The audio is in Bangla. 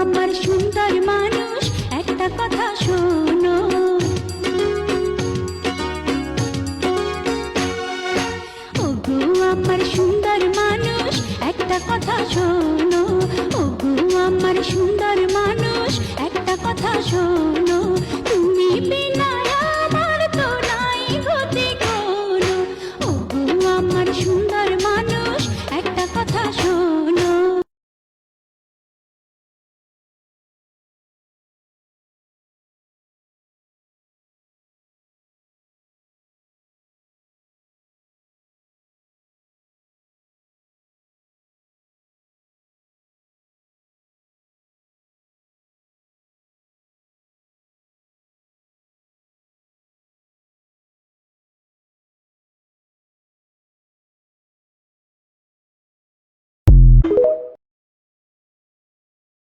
আমার সুন্দর মানুষ একটা কথা শোনো, ওগো আমার সুন্দর মানুষ একটা কথা শোনো, ওগো আমার সুন্দর মানুষ একটা কথা শোনো।